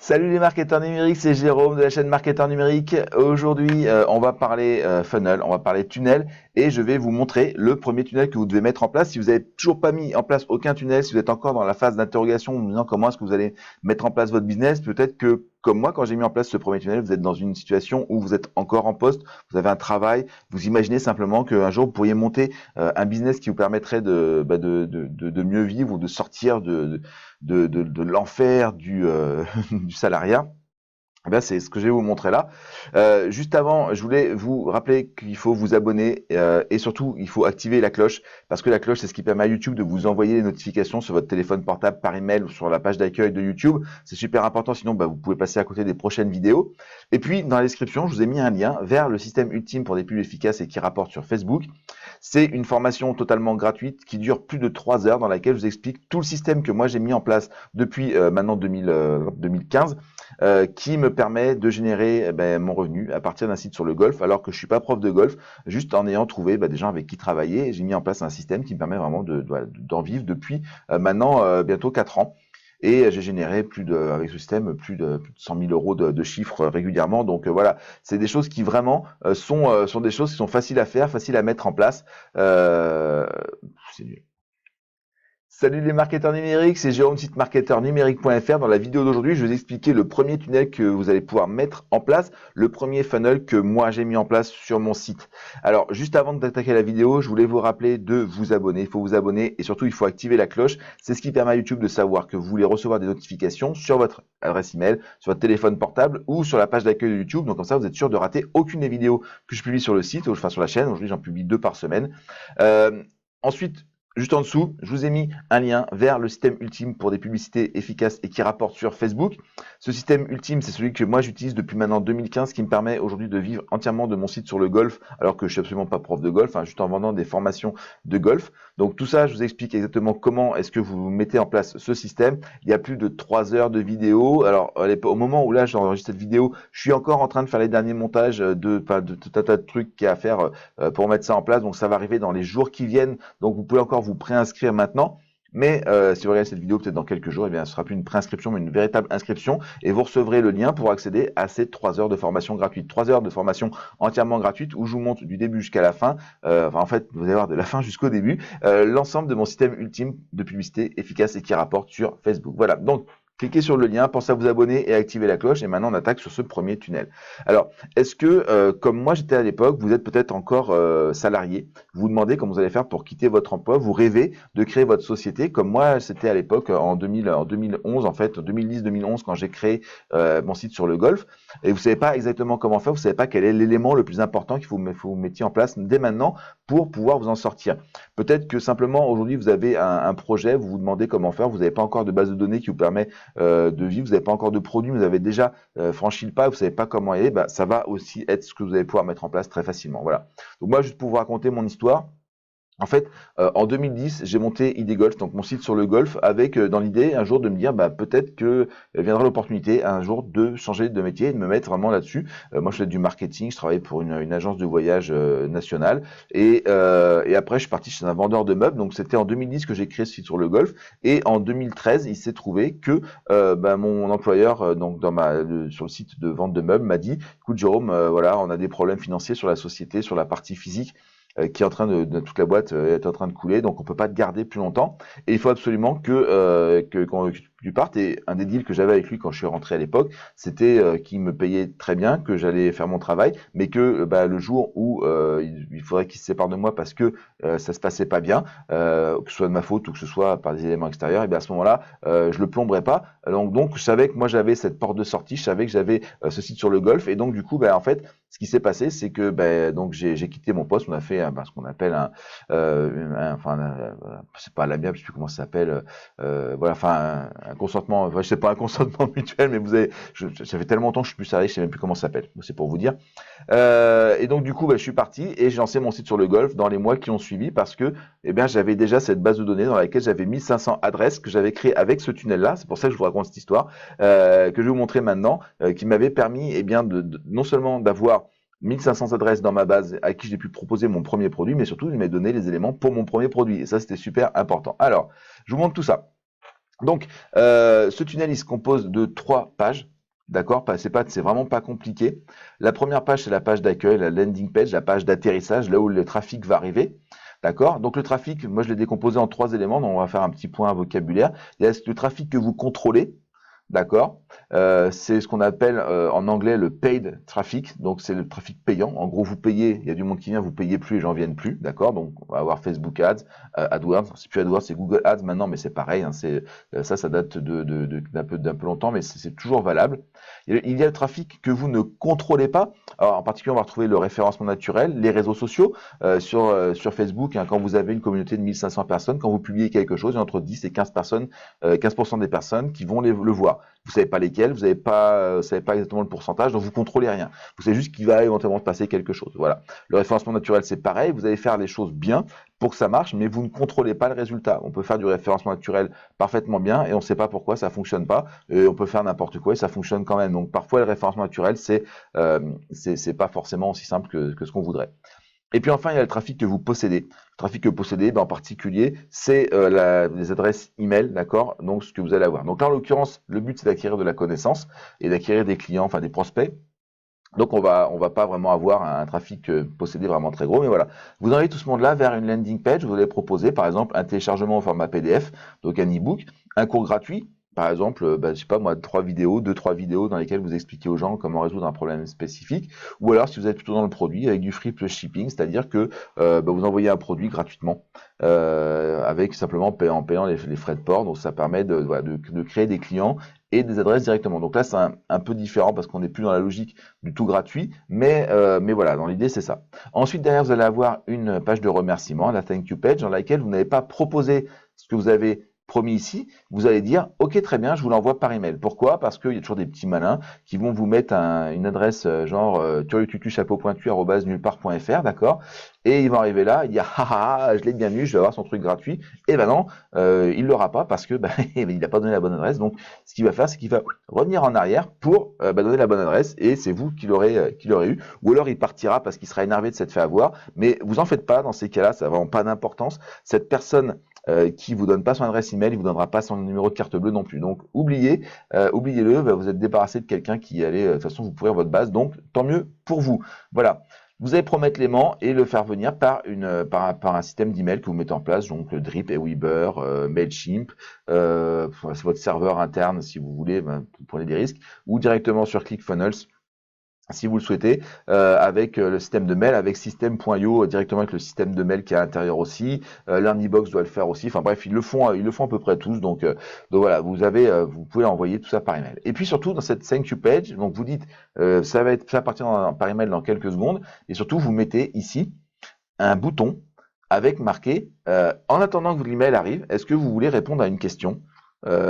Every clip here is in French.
Salut les marketeurs numériques, c'est Jérôme de la chaîne Marketeur Numérique. Aujourd'hui, on va parler funnel, on va parler tunnel et je vais vous montrer le premier tunnel que vous devez mettre en place. Si vous n'avez toujours pas mis en place aucun tunnel, si vous êtes encore dans la phase d'interrogation, en vous disant comment est-ce que vous allez mettre en place votre business, peut-être que comme moi, quand j'ai mis en place ce premier tunnel, vous êtes dans une situation où vous êtes encore en poste, vous avez un travail, vous imaginez simplement qu'un jour vous pourriez monter un business qui vous permettrait de mieux vivre ou de sortir de l'enfer du salariat. Eh bien, c'est ce que je vais vous montrer là. Juste avant, je voulais vous rappeler qu'il faut vous abonner et surtout, il faut activer la cloche parce que la cloche, c'est ce qui permet à YouTube de vous envoyer les notifications sur votre téléphone portable, par email ou sur la page d'accueil de YouTube. C'est super important, sinon vous pouvez passer à côté des prochaines vidéos. Et puis, dans la description, je vous ai mis un lien vers le système ultime pour des pubs efficaces et qui rapportent sur Facebook. C'est une formation totalement gratuite qui dure plus de 3 heures dans laquelle je vous explique tout le système que moi j'ai mis en place depuis maintenant 2015 qui me permet de générer mon revenu à partir d'un site sur le golf alors que je suis pas prof de golf, juste en ayant trouvé des gens avec qui travailler. J'ai mis en place un système qui me permet vraiment d'en vivre depuis maintenant bientôt 4 ans. Et j'ai généré avec ce système plus de 100 000 euros de chiffres régulièrement. Donc voilà, c'est des choses qui vraiment sont des choses qui sont faciles à faire, faciles à mettre en place. C'est nul. Salut les marketeurs numériques, c'est Jérôme, site marketeurnumérique.fr. Dans la vidéo d'aujourd'hui, je vais vous expliquer le premier tunnel que vous allez pouvoir mettre en place, le premier funnel que moi j'ai mis en place sur mon site. Alors, juste avant d'attaquer la vidéo, je voulais vous rappeler de vous abonner. Il faut vous abonner et surtout, il faut activer la cloche. C'est ce qui permet à YouTube de savoir que vous voulez recevoir des notifications sur votre adresse email, sur votre téléphone portable ou sur la page d'accueil de YouTube. Donc comme ça, vous êtes sûr de rater aucune des vidéos que je publie sur le site, enfin sur la chaîne. Aujourd'hui, j'en publie 2 par semaine. Ensuite, juste en dessous, je vous ai mis un lien vers le système ultime pour des publicités efficaces et qui rapportent sur Facebook. Ce système ultime, c'est celui que moi j'utilise depuis maintenant 2015, qui me permet aujourd'hui de vivre entièrement de mon site sur le golf, alors que je suis absolument pas prof de golf, juste en vendant des formations de golf. Donc tout ça, je vous explique exactement comment est-ce que vous mettez en place ce système. Il y a plus de 3 heures de vidéo. Alors au moment où là j'enregistre cette vidéo, je suis encore en train de faire les derniers montages de tout un tas de trucs qu'il y a à faire pour mettre ça en place. Donc ça va arriver dans les jours qui viennent. Donc vous pouvez encore vous préinscrire maintenant. Mais si vous regardez cette vidéo peut-être dans quelques jours, eh bien, ce sera plus une préinscription, mais une véritable inscription. Et vous recevrez le lien pour accéder à ces 3 heures de formation gratuite. 3 heures de formation entièrement gratuite où je vous montre du début jusqu'à la fin, en fait, vous allez voir de la fin jusqu'au début, l'ensemble de mon système ultime de publicité efficace et qui rapporte sur Facebook. Voilà, donc cliquez sur le lien, pensez à vous abonner et à activer la cloche. Et maintenant, on attaque sur ce premier tunnel. Alors, est-ce que, comme moi j'étais à l'époque, vous êtes peut-être encore salarié, vous vous demandez comment vous allez faire pour quitter votre emploi, vous rêvez de créer votre société, comme moi c'était à l'époque en 2011, en fait, 2010-2011, quand j'ai créé mon site sur le golf, et vous savez pas exactement comment faire, vous savez pas quel est l'élément le plus important qu'il faut que vous mettiez en place dès maintenant pour pouvoir vous en sortir. Peut-être que simplement aujourd'hui vous avez un projet, vous vous demandez comment faire, vous n'avez pas encore de base de données qui vous permet de vivre, vous n'avez pas encore de produit, vous avez déjà franchi le pas, vous savez pas comment y aller, ça va aussi être ce que vous allez pouvoir mettre en place très facilement. Voilà. Donc moi, juste pour vous raconter mon histoire. En fait, en 2010, j'ai monté ID Golf, donc mon site sur le golf, avec dans l'idée un jour de me dire, peut-être que viendra l'opportunité un jour de changer de métier et de me mettre vraiment là-dessus. Moi, je fais du marketing, je travaille pour une agence de voyage nationale, et après, je suis parti chez un vendeur de meubles. Donc, c'était en 2010 que j'ai créé ce site sur le golf, et en 2013, il s'est trouvé que mon employeur, donc sur le site de vente de meubles, m'a dit, écoute Jérôme, voilà, on a des problèmes financiers sur la société, sur la partie physique, qui est en train de toute la boîte est en train de couler, donc on peut pas te garder plus longtemps. Et il faut absolument que quand tu partes. Et un des deals que j'avais avec lui quand je suis rentré à l'époque, c'était qu'il me payait très bien, que j'allais faire mon travail, mais que le jour où il faudrait qu'il se sépare de moi parce que ça se passait pas bien, que ce soit de ma faute ou que ce soit par des éléments extérieurs, et bien à ce moment-là, je le plomberais pas. Donc je savais que moi j'avais cette porte de sortie, je savais que j'avais ce site sur le golf, et donc du coup, en fait, ce qui s'est passé, c'est que donc j'ai quitté mon poste. On a fait ce qu'on appelle c'est pas l'amiable, je sais plus comment ça s'appelle, un consentement, je sais pas, un consentement mutuel, mais ça fait tellement longtemps que je suis plus salarié, je sais même plus comment ça s'appelle. C'est pour vous dire. Et donc du coup, je suis parti et j'ai lancé mon site sur le golf dans les mois qui ont suivi parce que j'avais déjà cette base de données dans laquelle j'avais 1500 adresses que j'avais créées avec ce tunnel-là. C'est pour ça que je vous raconte cette histoire que je vais vous montrer maintenant, qui m'avait permis non seulement d'avoir 1500 adresses dans ma base à qui j'ai pu proposer mon premier produit, mais surtout il m'a donné les éléments pour mon premier produit. Et ça, c'était super important. Alors, je vous montre tout ça. Donc, ce tunnel, il se compose de 3 pages. D'accord? C'est vraiment pas compliqué. La première page, c'est la page d'accueil, la landing page, la page d'atterrissage, là où le trafic va arriver. D'accord? Donc, le trafic, moi, je l'ai décomposé en 3 éléments. Donc, on va faire un petit point vocabulaire. Il y a le trafic que vous contrôlez. D'accord? C'est ce qu'on appelle en anglais le paid traffic, donc c'est le trafic payant. En gros, vous payez, il y a du monde qui vient, vous payez plus, les gens viennent plus, d'accord? Donc on va avoir Facebook Ads, AdWords, c'est plus AdWords, c'est Google Ads maintenant, mais c'est pareil, hein, ça date d'un peu longtemps, mais c'est toujours valable. Il y a le trafic que vous ne contrôlez pas. Alors en particulier, on va retrouver le référencement naturel, les réseaux sociaux sur Facebook. Hein, quand vous avez une communauté de 1500 personnes, quand vous publiez quelque chose, il y a entre 10 et 15 personnes, 15% des personnes qui vont le voir. Vous savez pas lesquels, vous savez pas exactement le pourcentage, donc vous contrôlez rien. Vous savez juste qu'il va éventuellement se passer quelque chose. Voilà. Le référencement naturel, c'est pareil. Vous allez faire les choses bien pour que ça marche, mais vous ne contrôlez pas le résultat. On peut faire du référencement naturel parfaitement bien et on ne sait pas pourquoi ça fonctionne pas. Et on peut faire n'importe quoi et ça fonctionne quand même. Donc parfois le référencement naturel, c'est pas forcément aussi simple que ce qu'on voudrait. Et puis enfin, il y a le trafic que vous possédez. Le trafic que vous possédez, en particulier, c'est les adresses email, d'accord? Donc, ce que vous allez avoir. Donc là, en l'occurrence, le but, c'est d'acquérir de la connaissance et d'acquérir des clients, enfin des prospects. Donc, on va pas vraiment avoir un trafic possédé vraiment très gros, mais voilà. Vous envoyez tout ce monde-là vers une landing page. Vous allez proposer, par exemple, un téléchargement au format PDF, donc un e-book, un cours gratuit. Par exemple, je sais pas moi, 2-3 vidéos dans lesquelles vous expliquez aux gens comment résoudre un problème spécifique. Ou alors, si vous êtes plutôt dans le produit, avec du free plus shipping, c'est-à-dire que vous envoyez un produit gratuitement, avec simplement en payant les frais de port. Donc, ça permet de créer des clients et des adresses directement. Donc là, c'est un peu différent parce qu'on n'est plus dans la logique du tout gratuit, mais voilà, dans l'idée, c'est ça. Ensuite, derrière, vous allez avoir une page de remerciement, la thank you page, dans laquelle vous n'avez pas proposé ce que vous avez promis ici, vous allez dire ok très bien, je vous l'envoie par email. Pourquoi? Parce qu'il y a toujours des petits malins qui vont vous mettre une adresse genre turlututu-chapeau-pointu@nullepart.fr, d'accord? Et ils vont arriver là, il dit ah je l'ai bien eu, je vais avoir son truc gratuit. Et ben non, il l'aura pas parce que il n'a pas donné la bonne adresse. Donc ce qu'il va faire, c'est qu'il va revenir en arrière pour donner la bonne adresse et c'est vous qui l'aurez eu. Ou alors il partira parce qu'il sera énervé de s'être fait avoir. Mais vous en faites pas dans ces cas-là, ça n'a vraiment pas d'importance. Cette personne qui vous donne pas son adresse email, il vous donnera pas son numéro de carte bleue non plus. Donc oubliez-le, vous êtes débarrassé de quelqu'un qui allait, de toute façon vous pourrir votre base, donc tant mieux pour vous. Voilà. Vous allez promettre l'aimant et le faire venir par un système d'email que vous mettez en place, donc Drip, Aweber, Mailchimp, c'est votre serveur interne si vous voulez, vous prenez des risques, ou directement sur ClickFunnels si vous le souhaitez, avec le système de mail, avec system.io, directement avec le système de mail qui est à l'intérieur aussi. Learnybox doit le faire aussi. Enfin bref, ils le font à peu près tous. Donc voilà, vous pouvez envoyer tout ça par email. Et puis surtout dans cette thank you page, donc vous dites, ça va partir par email dans quelques secondes. Et surtout, vous mettez ici un bouton avec marqué en attendant que l'email arrive, est-ce que vous voulez répondre à une question?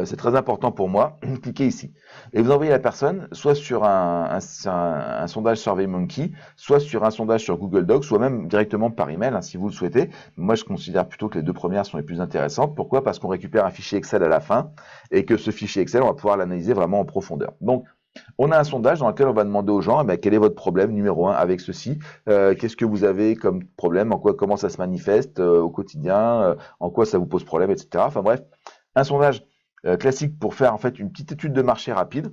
C'est très important pour moi, cliquez ici. Et vous envoyez la personne soit sur un sondage SurveyMonkey, soit sur un sondage sur Google Docs, soit même directement par email, hein, si vous le souhaitez. Moi, je considère plutôt que les deux premières sont les plus intéressantes. Pourquoi? Parce qu'on récupère un fichier Excel à la fin, et que ce fichier Excel, on va pouvoir l'analyser vraiment en profondeur. Donc, on a un sondage dans lequel on va demander aux gens quel est votre problème numéro 1 avec ceci, qu'est-ce que vous avez comme problème, comment ça se manifeste au quotidien, en quoi ça vous pose problème, etc. Enfin bref, un sondage classique pour faire en fait une petite étude de marché rapide.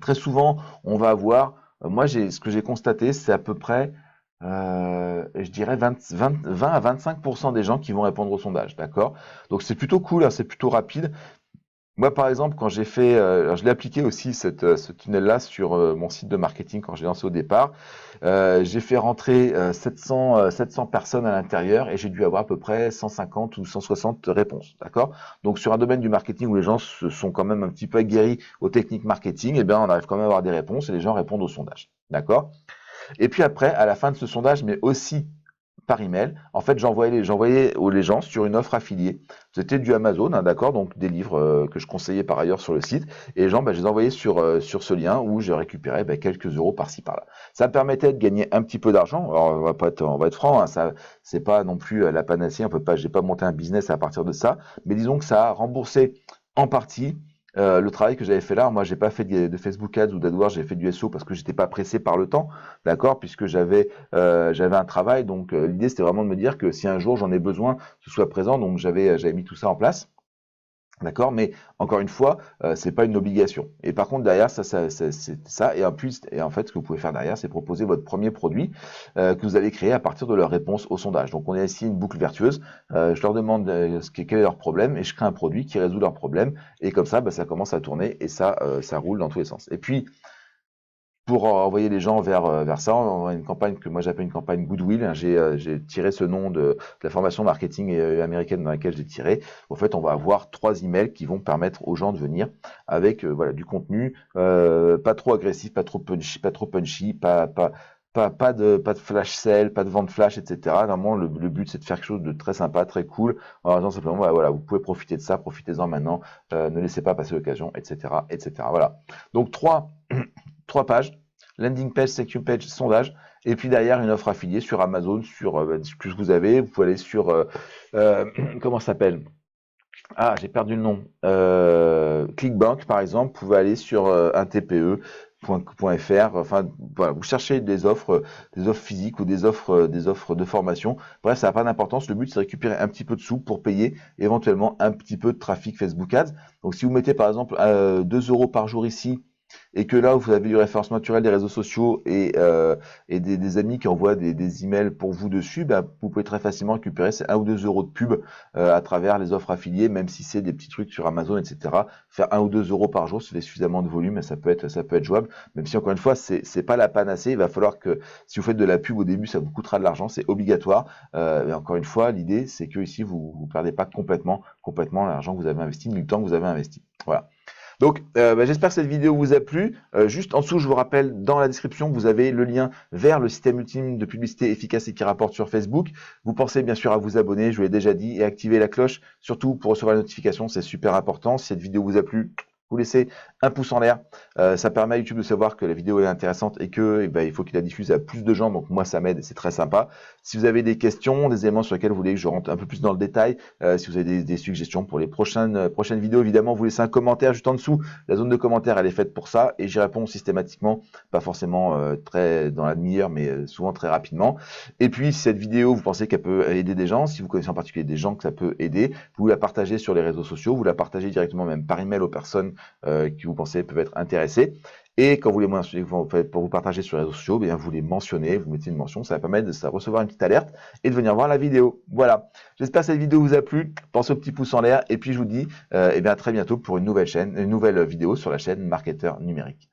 Très souvent, on va avoir, ce que j'ai constaté, c'est à peu près, je dirais 20 à 25% des gens qui vont répondre au sondage, d'accord? Donc c'est plutôt cool, hein, c'est plutôt rapide. Moi, par exemple, quand j'ai fait, alors je l'ai appliqué aussi ce tunnel-là sur mon site de marketing quand j'ai lancé au départ. J'ai fait rentrer 700 personnes à l'intérieur et j'ai dû avoir à peu près 150 ou 160 réponses, d'accord? Donc sur un domaine du marketing où les gens se sont quand même un petit peu aguerris aux techniques marketing, eh bien on arrive quand même à avoir des réponses et les gens répondent au sondage, d'accord? Et puis après, à la fin de ce sondage, mais aussi par email, en fait, j'envoyais les gens sur une offre affiliée. C'était du Amazon, hein, d'accord, donc des livres que je conseillais par ailleurs sur le site. Et les gens, je les envoyais sur ce lien où je récupérais quelques euros par-ci par-là. Ça me permettait de gagner un petit peu d'argent. Alors, on va être franc, hein, ça, c'est pas non plus la panacée. J'ai pas monté un business à partir de ça, mais disons que ça a remboursé en partie le travail que j'avais fait là. Moi, j'ai pas fait de Facebook Ads ou d'AdWords, j'ai fait du SEO parce que j'étais pas pressé par le temps, d'accord, puisque j'avais un travail. Donc l'idée c'était vraiment de me dire que si un jour j'en ai besoin, ce soit présent. Donc j'avais mis tout ça en place. D'accord, mais encore une fois, c'est pas une obligation. Et par contre, derrière, c'est ça. Et en fait, ce que vous pouvez faire derrière, c'est proposer votre premier produit que vous allez créer à partir de leur réponse au sondage. Donc, on a ici une boucle vertueuse. Je leur demande quel est leur problème et je crée un produit qui résout leur problème. Et comme ça, bah, ça commence à tourner et ça roule dans tous les sens. Et puis, pour envoyer les gens vers ça, on a une campagne que moi j'appelle une campagne Goodwill. J'ai tiré ce nom de la formation marketing américaine dans laquelle j'ai tiré. En fait, on va avoir 3 emails qui vont permettre aux gens de venir avec voilà du contenu pas trop agressif, pas trop punchy, pas de flash sale, pas de vente flash, etc. Normalement, le but c'est de faire quelque chose de très sympa, très cool. En disant simplement voilà, vous pouvez profiter de ça, profitez-en maintenant, ne laissez pas passer l'occasion, etc., etc. Voilà. Donc 3 pages, landing page, section page, sondage, et puis derrière une offre affiliée sur Amazon, sur ce que vous avez. Vous pouvez aller sur comment ça s'appelle? Ah, j'ai perdu le nom. Clickbank par exemple. Vous pouvez aller sur un TPE.fr. Enfin, voilà, vous cherchez des offres physiques ou des offres de formation. Bref, ça n'a pas d'importance. Le but, c'est de récupérer un petit peu de sous pour payer éventuellement un petit peu de trafic Facebook Ads. Donc, si vous mettez par exemple 2 € par jour ici, et que là, vous avez du référencement naturel des réseaux sociaux et des amis qui envoient des emails pour vous dessus, bah, vous pouvez très facilement récupérer ces 1 ou 2 € de pub à travers les offres affiliées, même si c'est des petits trucs sur Amazon, etc. Faire 1 ou 2 € par jour, ça fait suffisamment de volume et ça peut être jouable. Même si encore une fois, c'est pas la panacée. Il va falloir que si vous faites de la pub au début, ça vous coûtera de l'argent, c'est obligatoire. Et encore une fois, l'idée, c'est que ici, vous perdez pas complètement l'argent que vous avez investi, ni le temps que vous avez investi. Voilà. Donc, j'espère que cette vidéo vous a plu. Juste en dessous, je vous rappelle, dans la description, vous avez le lien vers le système ultime de publicité efficace et qui rapporte sur Facebook. Vous pensez bien sûr à vous abonner, je vous l'ai déjà dit, et activer la cloche, surtout pour recevoir les notifications, c'est super important. Si cette vidéo vous a plu, vous laissez un pouce en l'air. Ça permet à YouTube de savoir que la vidéo est intéressante et que il faut qu'il la diffuse à plus de gens. Donc moi, ça m'aide et c'est très sympa. Si vous avez des questions, des éléments sur lesquels vous voulez que je rentre un peu plus dans le détail, si vous avez des suggestions pour les prochaines vidéos, évidemment, vous laissez un commentaire juste en dessous. La zone de commentaires, elle est faite pour ça et j'y réponds systématiquement, pas forcément très dans la demi-heure, mais souvent très rapidement. Et puis, si cette vidéo, vous pensez qu'elle peut aider des gens, si vous connaissez en particulier des gens que ça peut aider, vous la partagez sur les réseaux sociaux, vous la partagez directement même par email aux personnes qui vous pensez peuvent être intéressées. Et quand vous les mentionnez, pour vous partager sur les réseaux sociaux, bien vous les mentionnez, vous mettez une mention, ça va permettre de recevoir une petite alerte et de venir voir la vidéo. Voilà. J'espère que cette vidéo vous a plu. Pensez au petit pouce en l'air et puis je vous dis à très bientôt pour une nouvelle vidéo sur la chaîne Marketeur Numérique.